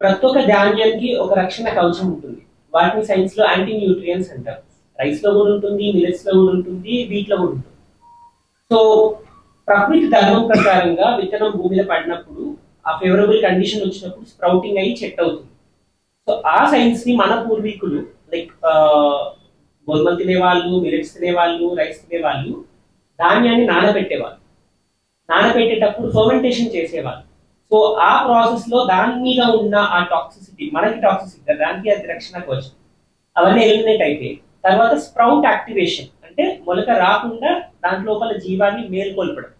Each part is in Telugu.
ప్రతి ఒక్క ధాన్యానికి ఒక రక్షణ కవచం ఉంటుంది. వాటిని సైన్స్ లో యాంటీ న్యూట్రియన్స్ అంటారు. రైస్ లో కూడా ఉంటుంది, మిల్లెట్స్ లో కూడా ఉంటుంది, వీట్ లో కూడా ఉంటుంది. సో ప్రకృతి ధర్మం ప్రకారంగా విత్తనం భూమి మీద పడినప్పుడు ఆ ఫేవరబుల్ కండిషన్ వచ్చినప్పుడు స్ప్రౌటింగ్ అయ్యి చెట్ అవుతుంది. సో ఆ సైన్స్ ని మన పూర్వీకులు లైక్ గోధుమలు తినేవాళ్ళు, మిల్లెట్స్ తినేవాళ్ళు, రైస్ తినేవాళ్ళు ధాన్యాన్ని నానబెట్టేవాళ్ళు. నానబెట్టేటప్పుడు ఫర్మెంటేషన్ చేసేవాళ్ళు. సో ఆ ప్రాసెస్ లో దాని మీద ఉన్న ఆ టాక్సిసిటీ, మనకి టాక్సిసిటీ, దానికి అది రక్షణ కవచం, అవన్నీ ఎలిమినేట్ అయితే తర్వాత స్ప్రౌట్ యాక్టివేషన్ అంటే మొలక రాకుండా దాంట్లో లోపల జీవాన్ని మేల్కొల్పడం.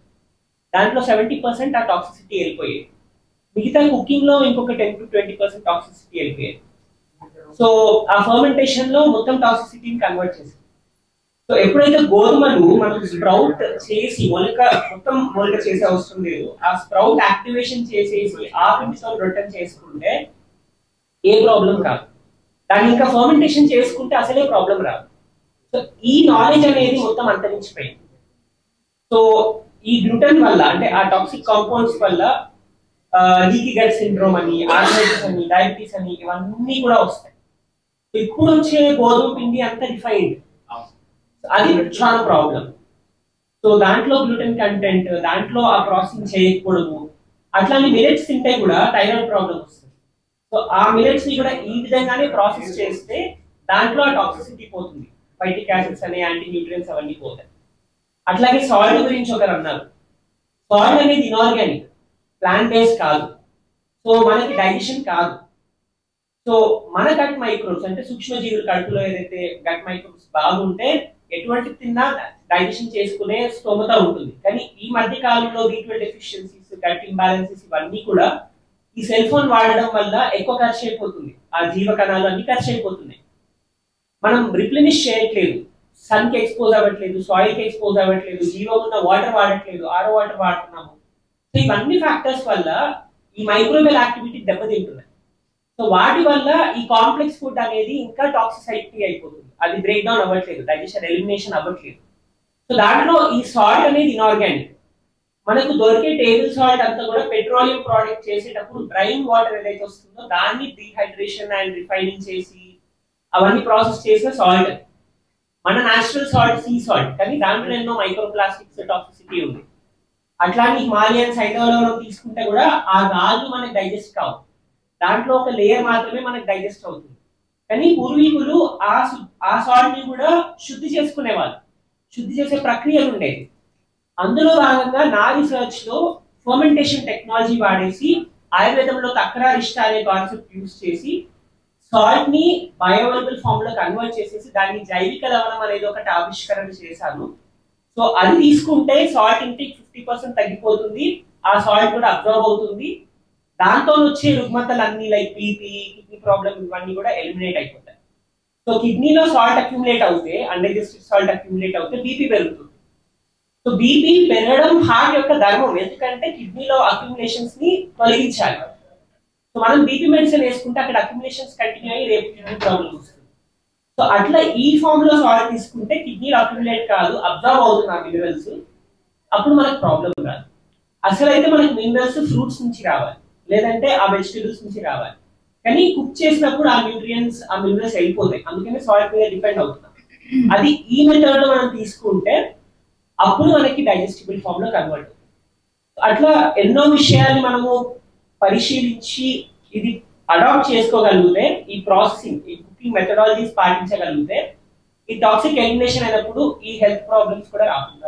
దాంట్లో 70% ఆ టాక్సిసిటీ వెళ్ళిపోయేది. మిగతా కుకింగ్ లో ఇంకొక 10 to 20% టాక్సిసిటీ వెళ్ళిపోయేది. సో ఆ ఫర్మెంటేషన్ లో మొత్తం టాక్సిసిటీని కన్వర్ట్ చేసింది. సో ఎప్పుడైతే గోధుమలు మనం స్ప్రౌట్ చేసి మొత్తం మొలక చేసే అవసరం లేదు, ఆ స్ప్రౌట్ యాక్టివేషన్ చేసేసి ఆ పిండితో రొట్టెలు చేసుకుంటే ఏ ప్రాబ్లం కాదు. దాన్ని ఇంకా ఫర్మెంటేషన్ చేసుకుంటే అసలే ప్రాబ్లం రాదు. సో ఈ నాలెడ్జ్ అనేది మొత్తం అంతరించిపోయింది. సో ఈ గ్లూటెన్ వల్ల అంటే ఆ టాక్సిక్ కాంపౌండ్స్ వల్ల లీకీ గట్ సిండ్రోమ్ అని, ఆర్థరైటిస్ అని, డయాబెటీస్ అని ఇవన్నీ కూడా వస్తాయి. ఇప్పుడు వచ్చే గోధుమ పిండి అంత రిఫైన్డ్, అది చాలా ప్రాబ్లం. సో దాంట్లో గ్లూటెన్ కంటెంట్, దాంట్లో ఆ ప్రాసెసింగ్ చేయకపోవడము, అట్లానే మిల్లెట్స్ తింటే కూడా థైరాయిడ్ ప్రాబ్లం వస్తుంది. సో ఆ మిల్లెట్స్ ని కూడా ఈ విధంగానే ప్రాసెస్ చేస్తే దాంట్లో ఆ టాక్సిసిటీ పోతుంది, ఫైటిక్ యాసిడ్స్ అనే యాంటీ న్యూట్రియన్స్ అవన్నీ పోతాయి. అట్లాగే సాయిల్ గురించి ఒకరు అన్నారు. సాయిల్ అనేది ఇనార్గానిక్, ప్లాంట్ బేస్డ్ కాదు. సో మనకి డైజెషన్ కాదు. సో మన గట్ మైక్రోబ్స్ అంటే సూక్ష్మజీవులు కడుపులో ఏదైతే గట్ మైక్రోబ్స్ బాగుంటే ఎటువంటి తిన్నా డైజెషన్ చేసుకునే స్తోమత ఉంటుంది. కానీ ఈ మధ్య కాలంలో B12 డెఫిషియన్సీస్, గట్ ఇంబ్యాలెన్సెస్ ఇవన్నీ కూడా ఈ సెల్ ఫోన్ వాడడం వల్ల ఎక్కువ ఖర్చు అయిపోతుంది. ఆ జీవ కణాలు అన్ని ఖర్చు అయిపోతున్నాయి. మనం రిప్లెనిష్ చేయట్లేదు, సన్ కి ఎక్స్పోజ్ అవ్వట్లేదు, సాయిల్ కి ఎక్స్పోజ్ అవ్వట్లేదు, జీవం ఉన్న వాటర్ వాడట్లేదు, ఆరో వాటర్ వాడుతున్నాము. సో ఇవన్నీ ఫ్యాక్టర్స్ వల్ల ఈ మైక్రోబియల్ యాక్టివిటీ దెబ్బతింటున్నాయి. సో వాటి వల్ల ఈ కాంప్లెక్స్ ఫుడ్ అనేది ఇంకా టాక్సిసిటీ అయిపోతుంది. అది బ్రేక్ డౌన్ అవ్వట్లేదు, డైజెషన్ ఎలిమినేషన్ అవ్వట్లేదు. సో దాంట్లో ఈ సాల్ట్ అనేది ఇనార్గానిక్. మనకు దొరికే టేబుల్ సాల్ట్ అంతా కూడా పెట్రోలియం ప్రోడక్ట్ చేసేటప్పుడు డ్రైయింగ్ వాటర్ ఏదైతే వస్తుందో దాన్ని డీహైడ్రేషన్ అండ్ రిఫైనింగ్ చేసి అవన్నీ ప్రాసెస్ చేసిన సాల్ట్. మన నేచురల్ సాల్ట్ సీ సాల్ట్, కానీ దాంట్లో ఎన్నో మైక్రో ప్లాస్టిక్స్ టాక్సిసిటీ ఉంది. అట్లానే హిమాలయన్స్ హైదరాబాద్లో తీసుకుంటే కూడా ఆ రాళ్ళు మనకి డైజెస్ట్ కావు, దాంట్లో ఒక లేయర్ మాత్రమే మనకి డైజెస్ట్ అవుతుంది. కానీ పూర్వీకులు ఆ సాల్ట్ ని కూడా శుద్ధి చేసుకునేవాళ్ళు, శుద్ధి చేసే ప్రక్రియలు ఉండేది. అందులో భాగంగా నా రీసెర్చ్ లో ఫర్మెంటేషన్ టెక్నాలజీ వాడేసి ఆయుర్వేదంలో తక్రారిష్ట అనే కాన్సెప్ట్ యూజ్ చేసి సాల్ట్ ని బయోవైలబుల్ ఫామ్ లో కన్వర్ట్ చేసేసి దాన్ని జైవిక లవణం అనేది ఒకటి ఆవిష్కరణ చేశాను. సో అది తీసుకుంటే సాల్ట్ ఇంటేక్ 50% తగ్గిపోతుంది, ఆ సాల్ట్ కూడా అబ్జర్వ్ అవుతుంది. దాంతో వచ్చే రుగ్మతలు అన్ని లైక్ బీపీ, కిడ్నీ ప్రాబ్లమ్ ఇవన్నీ కూడా ఎలిమినేట్ అయిపోతాయి. సో కిడ్నీలో సాల్ట్ అక్యుములేట్ అవుతే, అన్డైజెస్టెడ్ సాల్ట్ అక్యుములేట్ అవుతే బీపీ పెరుగుతుంది. సో బీపీ పెరగడం హార్ట్ యొక్క ధర్మం, ఎందుకంటే కిడ్నీలో అక్యుములేషన్స్ ని తొలగించాలి. సో మనం బీపీ మెడిసిన్ వేసుకుంటే అక్కడ అక్యుములేషన్స్ కంటిన్యూ అయ్యి రేపు కిడ్నీ ప్రాబ్లం వస్తుంది. సో అట్లా ఈ ఫామ్ లో సాల్ట్ తీసుకుంటే కిడ్నీలో అక్యుములేట్ కాదు, అబ్జర్వ్ అవుతుంది ఆ మినరల్స్, అప్పుడు మనకు ప్రాబ్లం రాదు. అసలు అయితే మనకి మినరల్స్ ఫ్రూట్స్ నుంచి రావాలి, లేదంటే ఆ వెజిటబుల్స్ నుంచి రావాలి. కానీ కుక్ చేసినప్పుడు ఆ న్యూట్రియన్స్, ఆ మినరల్స్ వెళ్ళిపోతాయి, అందుకని సాల్ట్ మీద డిపెండ్ అవుతున్నాం. అది ఈ మెథడ్ లో మనం తీసుకుంటే అప్పుడు మనకి డైజెస్టిబుల్ ఫామ్ లో కన్వర్ట్ అవుతుంది. అట్లా ఎన్నో విషయాన్ని మనము పరిశీలించి ఇది అడాప్ట్ చేసుకోగలిగితే, ఈ ప్రాసెసింగ్, ఈ కుకింగ్ మెథడాలజీస్ పాటించగలిగితే ఈ టాక్సిక్ ఎలిమినేషన్ అయినప్పుడు ఈ హెల్త్ ప్రాబ్లమ్స్ కూడా రాకుండా